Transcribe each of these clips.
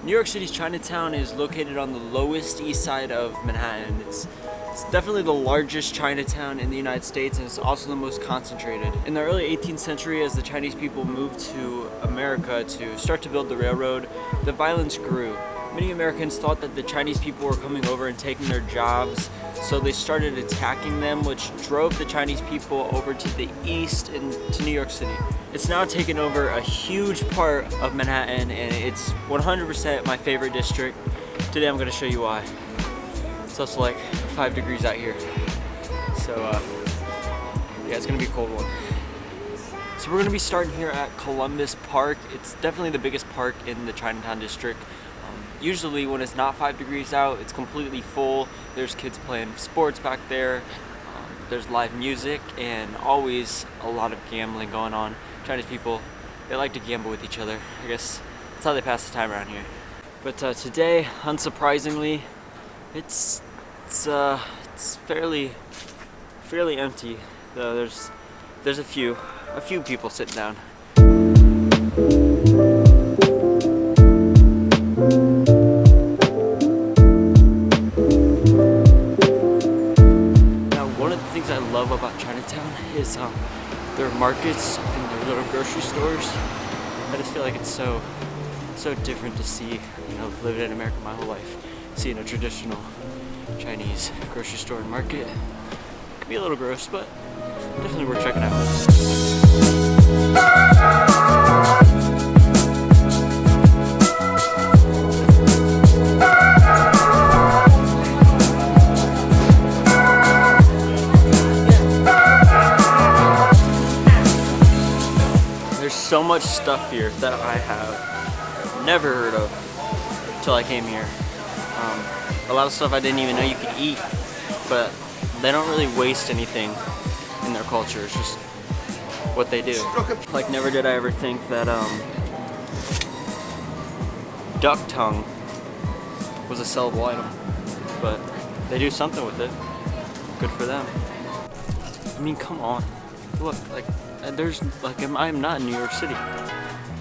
New York City's Chinatown is located on the lowest east side of Manhattan. It's definitely the largest Chinatown in the United States, and it's also the most concentrated. In the early 18th century, as the Chinese people moved to America to start to build the railroad, the violence grew. Many Americans thought that the Chinese people were coming over and taking their jobs, so they started attacking them, which drove the Chinese people over to the east and to New York City. It's now taken over a huge part of Manhattan, and it's 100% my favorite district. Today I'm going to show you why. It's also like 5 degrees out here, so yeah, it's going to be a cold one. So we're going to be starting here at Columbus Park. It's definitely the biggest park in the Chinatown district. Usually when it's not 5 degrees out, it's completely full. There's kids playing sports back there. There's live music and always a lot of gambling going on. Chinese people, they like to gamble with each other. I guess that's how they pass the time around here. But today, unsurprisingly, it's fairly empty. Though there's a few people sitting down. I love about Chinatown is their markets and their little grocery stores. I just feel like it's so different to see, living in America my whole life, seeing a traditional Chinese grocery store and market. It can be a little gross, but definitely worth checking out. So much stuff here that I have never heard of until I came here. A lot of stuff I didn't even know you could eat, but they don't really waste anything in their culture. It's just what they do. Like, never did I ever think that duck tongue was a sellable item, but they do something with it. Good for them. I mean, come on. Look, I'm not in New York City.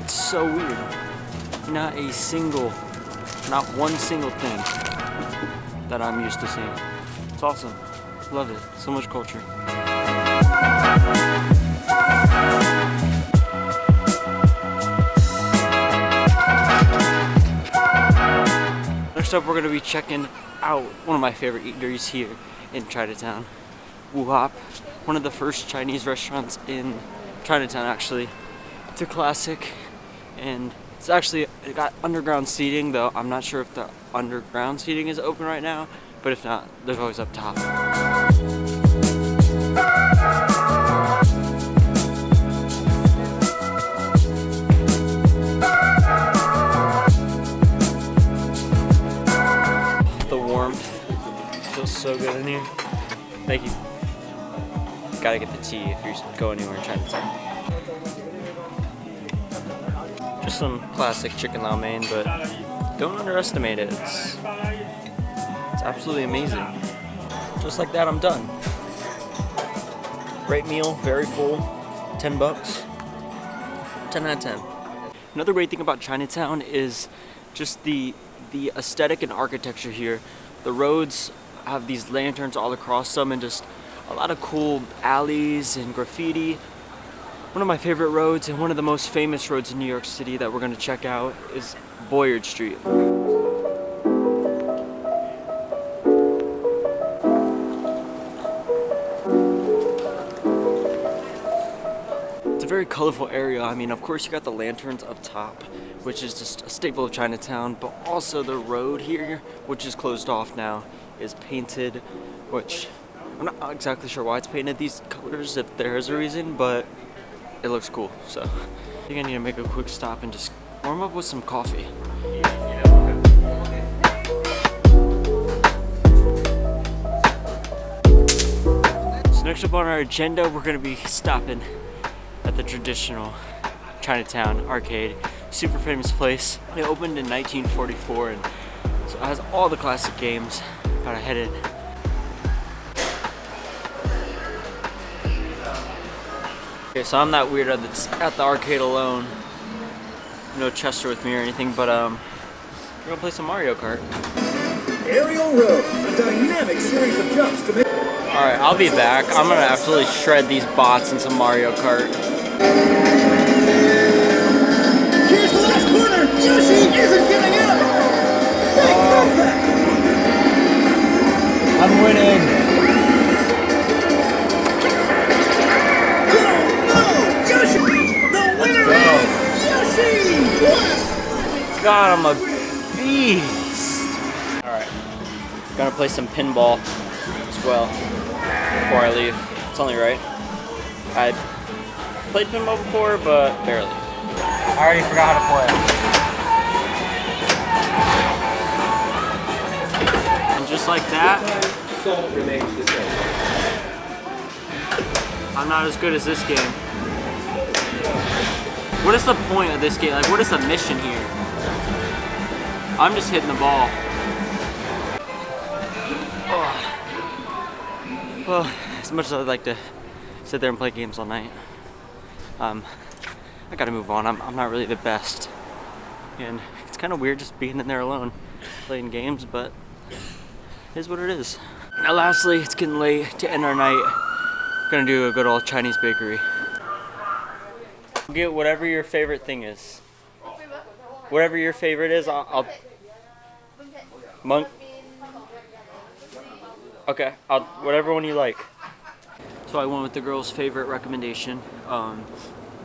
It's so weird. Not one single thing that I'm used to seeing. It's awesome. Love it. So much culture. Next up, we're going to be checking out one of my favorite eateries here in Chinatown. Wuhop, one of the first Chinese restaurants in Chinatown, actually. It's a classic, and it got underground seating, though I'm not sure if the underground seating is open right now, but if not, there's always up top. The warmth feels so good in here. Thank you. Gotta get the tea if you're going anywhere in Chinatown. Just some classic chicken lau mein, but don't underestimate it. It's absolutely amazing. Just like that, I'm done. Great meal, very full, $10. 10 out of 10. Another great thing about Chinatown is just the aesthetic and architecture here. The roads have these lanterns all across them, and just a lot of cool alleys and graffiti. One of my favorite roads and one of the most famous roads in New York City that we're going to check out is Boyard Street. It's a very colorful area. I mean, of course you got the lanterns up top, which is just a staple of Chinatown, but also the road here, which is closed off now, is painted, which I'm not exactly sure why it's painted these colors, if there is a reason, but it looks cool. So I think I need to make a quick stop and just warm up with some coffee. So next up on our agenda, we're going to be stopping at the traditional Chinatown arcade. Super famous place. It opened in 1944, and so it has all the classic games. Gotta head in. Okay, so I'm that weirdo that's at the arcade alone. No Chester with me or anything, but We're gonna play some Mario Kart. Aerial row, a dynamic series of jumps to make. Alright, I'll be back. I'm gonna absolutely shred these bots in some Mario Kart. Here's the last corner! Yoshi isn't giving up! Big comeback! I'm winning! No! Yoshi! The winner is Yoshi! God, I'm a beast! Alright, gonna play some pinball as well before I leave. It's only right. I played pinball before, but barely. I already forgot how to play. And just like that, I'm not as good as this game. What is the point of this game? Like, what is the mission here? I'm just hitting the ball. Oh. Well, as much as I'd like to sit there and play games all night, I gotta move on. I'm not really the best. And it's kind of weird just being in there alone, playing games, but it is what it is. Now lastly, it's getting late to end our night. Gonna do a good old Chinese bakery. Get whatever your favorite thing is. Whatever your favorite is, I'll Monk. Okay, whatever one you like. So I went with the girl's favorite recommendation,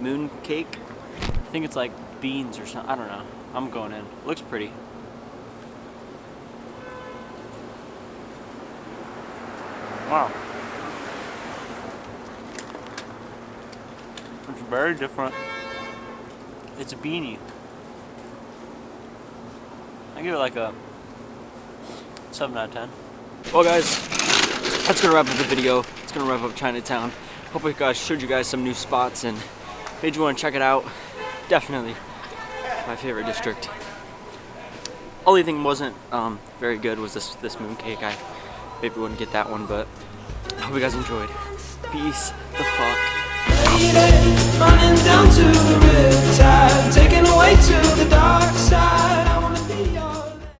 moon cake. I think it's like beans or something. I don't know. I'm going in. Looks pretty. Wow. It's very different. It's a beanie. I give it like a 7 out of 10. Well guys, that's gonna wrap up the video. It's gonna wrap up Chinatown. Hope I guys showed you guys some new spots and made you want to check it out. Definitely my favorite district. Only thing wasn't very good was this moon cake. I maybe wouldn't get that one, but I hope you guys enjoyed. Peace the fuck. Running down to the riptide, taken away to the dark side.